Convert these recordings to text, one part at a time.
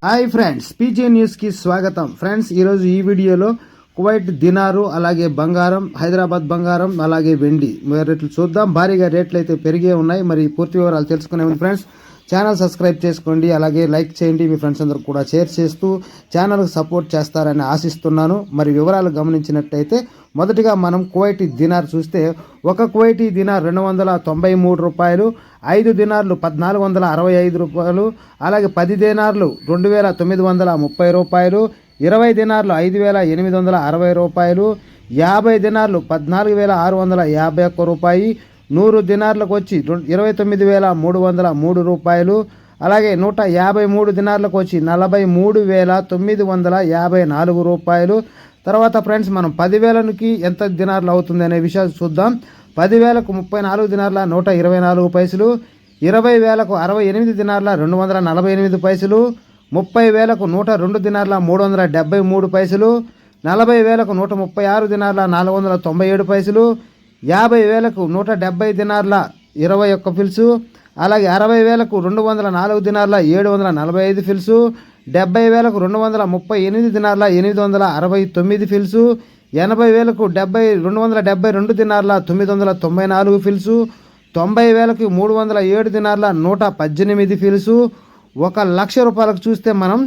Hi friends, PJ న్యూస్కి స్వాగతం. Friends, ఈరోజు ఈ వీడియోలో కువైట్ దినారు, అలాగే బంగారం, హైదరాబాద్ బంగారం, అలాగే వెండి రేట్లు చూద్దాం. భారీగా రేట్లు అయితే పెరిగే ఉన్నాయి. మరి పూర్తి వివరాలు తెలుసుకునే ముందు ఫ్రెండ్స్ ఛానల్ సబ్స్క్రైబ్ చేసుకోండి, అలాగే లైక్ చేయండి, మీ ఫ్రెండ్స్ అందరూ కూడా షేర్ చేస్తూ ఛానల్కి సపోర్ట్ చేస్తారని ఆశిస్తున్నాను. మరి వివరాలు గమనించినట్టయితే మొదటిగా మనం కువైటీ దినార్ చూస్తే ఒక కువైటీ దినార్ 293 రూపాయలు, 5 దినార్లు 1465 రూపాయలు, అలాగే 10 దినార్లు 2930 రూపాయలు, 20 దినార్లు 5860 రూపాయలు, 50 దినార్లు 14651 రూపాయి, 100 దినార్లకు వచ్చి 29303 రూపాయలు, అలాగే 153 దినార్లకు వచ్చి 43954 రూపాయలు. తర్వాత ఫ్రెండ్స్, మనం 10,000కి ఎంత దినార్లు అవుతుంది అనే విషయాలు చూద్దాం. 10,000కు 34 దినార్ల 124 పైసలు, 20,000కు 68 దినార్ల 248 పైసలు, 30,000కు 102 దినార్ల 373 పైసలు, 40,000కు 136 దినార్ల 497 పైసలు, 50,000కు 170 దినార్ల 21 ఫిల్సు, అలాగే 60,000కు 204 దినార్ల 745 ఫిల్సు, 70,000కు 238 దినార్ల 869 ఫిల్సు, 80,000కు 272 దినార్ల 994 ఫిల్సు, 90,000కు 307 దినార్ల 118 ఫిల్సు. 1,00,000 రూపాయలకు చూస్తే మనం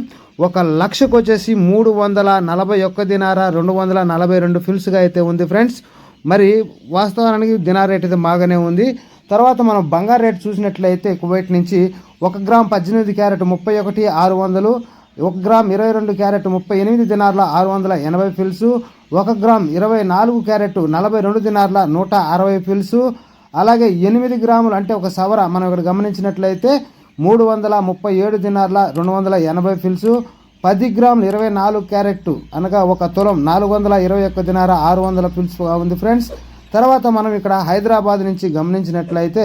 1,00,000కు వచ్చేసి 341 దినార 242 ఫిల్స్గా అయితే ఉంది ఫ్రెండ్స్. మరి వాస్తవానికి దినార్ రేట్ అయితే బాగానే ఉంది. తర్వాత మనం బంగారు రేట్ చూసినట్లయితే కువైట్ నుంచి 1 gram 18 carrot 31,600, 1 gram 22 carrot 38 దినార్ల 680 fils, 1 gram 24 carrot 42 దినార్ల 160 fils, అలాగే 8 గ్రాములు అంటే ఒక సవర మనం ఇక్కడ గమనించినట్లయితే 337 దినార్ల 280 ఫిల్సు, 10 గ్రాములు 24 క్యారెట్ అనగా 1 తులం 421 దినార 600 ఫిల్స్గా ఉంది ఫ్రెండ్స్. తర్వాత మనం ఇక్కడ హైదరాబాద్ నుంచి గమనించినట్లయితే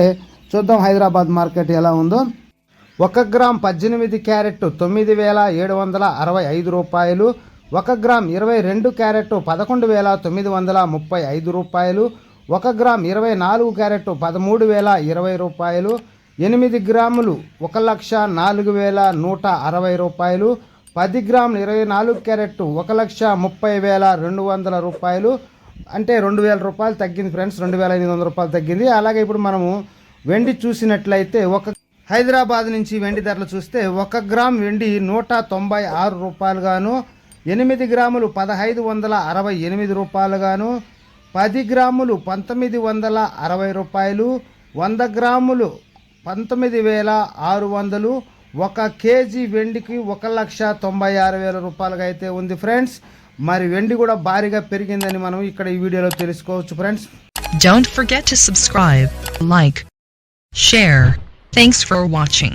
చూద్దాం హైదరాబాద్ మార్కెట్ ఎలా ఉందో. 1 గ్రామ్ 18 క్యారెట్ 9,765 రూపాయలు, 1 గ్రామ్ 22 క్యారెట్ 11,935 రూపాయలు, 1 గ్రామ్ 24 క్యారెట్ 13,020 రూపాయలు, 8 గ్రాములు 1,04,160 రూపాయలు, 10 గ్రాములు 24 క్యారెట్ 1,30,200 రూపాయలు, అంటే 2,000 రూపాయలు తగ్గింది ఫ్రెండ్స్, 2,500 రూపాయలు తగ్గింది. అలాగే ఇప్పుడు మనము వెండి చూసినట్లయితే హైదరాబాద్ నుంచి వెండి ధరలు చూస్తే 1 గ్రామ్ వెండి 196 రూపాయలు గాను, 8 గ్రాములు 1,568 రూపాయలు గాను, 10 గ్రాములు 1,960 రూపాయలు, 100 గ్రాములు 19,600, 1 కేజీ వెండికి 1,96,000 రూపాయలుగా అయితే ఉంది ఫ్రెండ్స్. మరి వెండి కూడా భారీగా పెరిగిందని మనం ఇక్కడ ఈ వీడియోలో తెలుసుకోవచ్చు friends. Don't forget to subscribe, like, share. Thanks for watching.